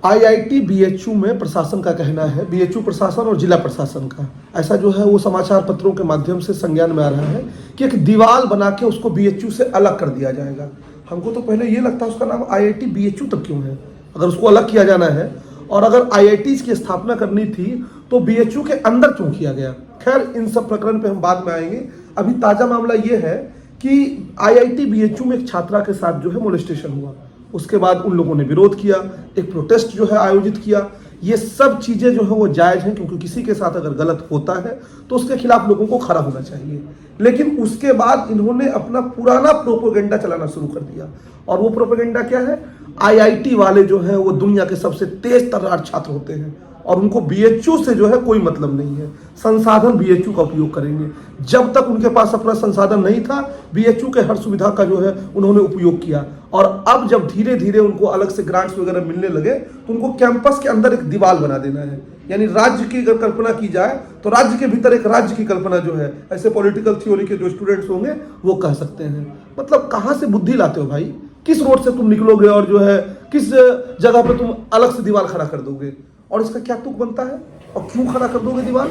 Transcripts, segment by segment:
IIT BHU में प्रशासन का कहना है, बीएचयू प्रशासन और जिला प्रशासन का, ऐसा जो है वो समाचार पत्रों के माध्यम से संज्ञान में आ रहा है कि एक दीवार बना के उसको बीएचयू से अलग कर दिया जाएगा। हमको तो पहले ये लगता है उसका नाम आईआईटी बीएचयू तक क्यों है, अगर उसको अलग किया जाना है और अगर आईआईटीज की स्थापना करनी थी तो बीएचयू के अंदर क्यों किया गया। खैर, इन सब प्रकरण पे हम बाद में आएंगे। अभी ताजा मामला ये है कि आईआईटी बीएचयू में एक छात्रा के साथ जो है मोलेस्टेशन हुआ, उसके बाद उन लोगों ने विरोध किया, एक प्रोटेस्ट जो है आयोजित किया। ये सब चीज़ें जो है वो जायज़ हैं, क्योंकि किसी के साथ अगर गलत होता है तो उसके खिलाफ लोगों को खड़ा होना चाहिए। लेकिन उसके बाद इन्होंने अपना पुराना प्रोपेगेंडा चलाना शुरू कर दिया, और वो प्रोपेगेंडा क्या है, आईआईटी वाले जो है वो दुनिया के सबसे तेज तर्रार छात्र होते हैं और उनको बीएचयू से जो है कोई मतलब नहीं है, संसाधन बीएचयू का उपयोग करेंगे। जब तक उनके पास अपना संसाधन नहीं था, बीएचयू के हर सुविधा का जो है उन्होंने उपयोग किया, और अब जब धीरे धीरे उनको अलग से ग्रांट्स वगैरह मिलने लगे तो उनको कैंपस के अंदर एक दीवार बना देना है। यानी राज्य की अगर कल्पना की जाए तो राज्य के भीतर एक राज्य की कल्पना जो है, ऐसे पॉलिटिकल थ्योरी के जो स्टूडेंट्स होंगे वो कह सकते हैं। मतलब कहाँ से बुद्धि लाते हो भाई, किस रोड से तुम निकलोगे और जो है किस जगह पे तुम अलग से दीवार खड़ा कर दोगे, और इसका क्या तुक बनता है और क्यों खड़ा कर दोगे दीवार।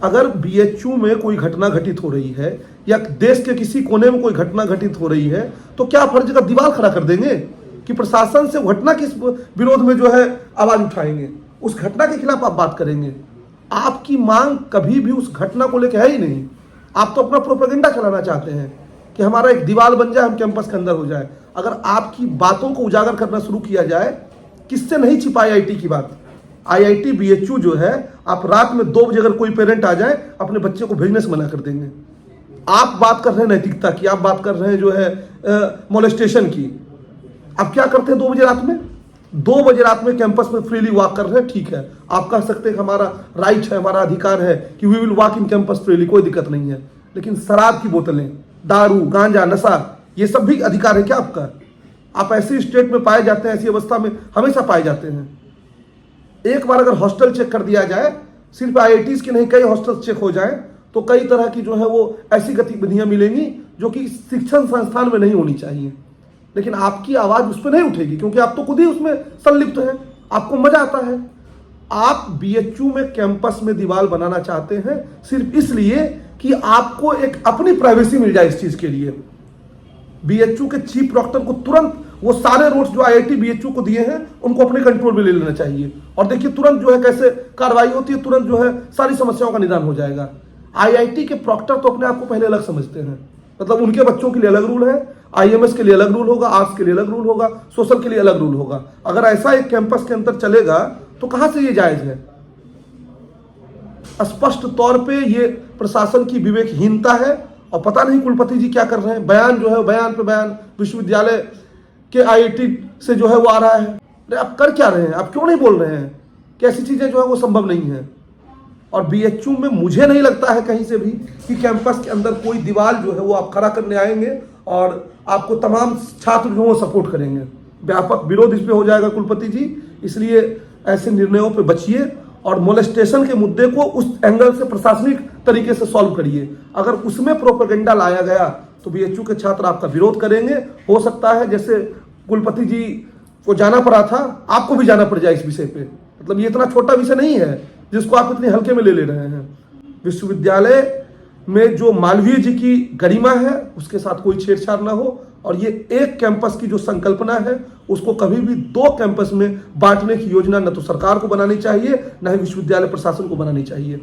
अगर बीएचयू में कोई घटना घटित हो रही है या देश के किसी कोने में कोई घटना घटित हो रही है तो क्या फर्ज का दीवार खड़ा कर देंगे कि प्रशासन से घटना किस विरोध में जो है आवाज उठाएंगे, उस घटना के खिलाफ आप बात करेंगे। आपकी मांग कभी भी उस घटना को लेकर है ही नहीं। आप तो अपना प्रोपेगेंडा चलाना चाहते हैं कि हमारा एक दीवार बन जाए, हम कैंपस के अंदर हो जाए। अगर आपकी बातों को उजागर करना शुरू किया जाए, किससे नहीं छिपा आईआईटी की बात। आईआईटी बीएचयू जो है, आप रात में 2 बजे अगर कोई पेरेंट आ जाए अपने बच्चे को भेजने से मना कर देंगे। आप बात कर रहे हैं नैतिकता की, आप बात कर रहे हैं जो है मोलेस्टेशन की। आप क्या करते हैं 2 बजे रात में? 2 बजे रात में कैंपस में फ्रीली वॉक कर रहे हैं, ठीक है, आप कह सकते हैं कि हमारा राइट है, हमारा अधिकार है कि we will walk in campus freely, कोई दिक्कत नहीं है। लेकिन शराब की बोतलें, दारू, गांजा, नशा, ये सब भी अधिकार है क्या आपका? आप ऐसी स्टेट में पाए जाते हैं, ऐसी अवस्था में हमेशा पाए जाते हैं। एक बार अगर हॉस्टल चेक कर दिया जाए, सिर्फ आईआईटीज की नहीं, कई हॉस्टल चेक हो जाए तो कई तरह की जो है वो ऐसी गतिविधियां मिलेंगी जो कि शिक्षण संस्थान में नहीं होनी चाहिए। लेकिन आपकी आवाज उस पर नहीं उठेगी, क्योंकि आप तो खुद ही उसमें संलिप्त हैं, आपको मजा आता है। आप बीएचयू में कैंपस में दीवार बनाना चाहते हैं सिर्फ इसलिए कि आपको एक अपनी प्राइवेसी मिल जाए। इस चीज के लिए बीएचयू के चीफ प्रॉक्टर को तुरंत वो सारे रोड्स जो आईआईटी बीएचयू को दिए हैं उनको अपने कंट्रोल में ले लेना चाहिए, और देखिए तुरंत जो है कैसे कार्रवाई होती है, तुरंत जो है सारी समस्याओं का निदान हो जाएगा। आईआईटी के प्रॉक्टर तो अपने आप को पहले अलग समझते हैं, मतलब उनके बच्चों के लिए अलग रूल है, आईएमएस के लिए अलग रूल होगा, आर्ट्स के लिए अलग रूल होगा, सोशल के लिए अलग रूल होगा। अगर ऐसा एक कैंपस के अंदर चलेगा तो कहां से ये जायज है? स्पष्ट तौर पे ये प्रशासन की विवेकहीनता है, और पता नहीं कुलपति जी क्या कर रहे हैं। बयान जो है बयान पे बयान विश्वविद्यालय के आईआईटी से जो है वो आ रहा है। अरे आप कर क्या रहे हैं? आप क्यों नहीं बोल रहे हैं कि ऐसी चीजें जो है वो संभव नहीं है? और बीएचयू में मुझे नहीं लगता है कहीं से भी कि कैंपस के अंदर कोई दीवार जो है वो आप खड़ा करने आएंगे और आपको तमाम छात्र जो है वो सपोर्ट करेंगे। व्यापक विरोध इस पे हो जाएगा कुलपति जी, इसलिए ऐसे निर्णयों पे बचिए और मोलेस्टेशन के मुद्दे को उस एंगल से प्रशासनिक तरीके से सॉल्व करिए। अगर उसमें प्रोपेगेंडा लाया गया तो बीएचयू के छात्र आपका विरोध करेंगे। हो सकता है जैसे कुलपति जी को जाना पड़ा था, आपको भी जाना पड़ जाए इस विषय पे। मतलब ये इतना छोटा विषय नहीं है जिसको आप इतने हल्के में ले रहे हैं। विश्वविद्यालय में जो मालवीय जी की गरिमा है उसके साथ कोई छेड़छाड़ ना हो, और ये एक कैंपस की जो संकल्पना है उसको कभी भी 2 कैंपस में बांटने की योजना न तो सरकार को बनानी चाहिए, न ही विश्वविद्यालय प्रशासन को बनानी चाहिए।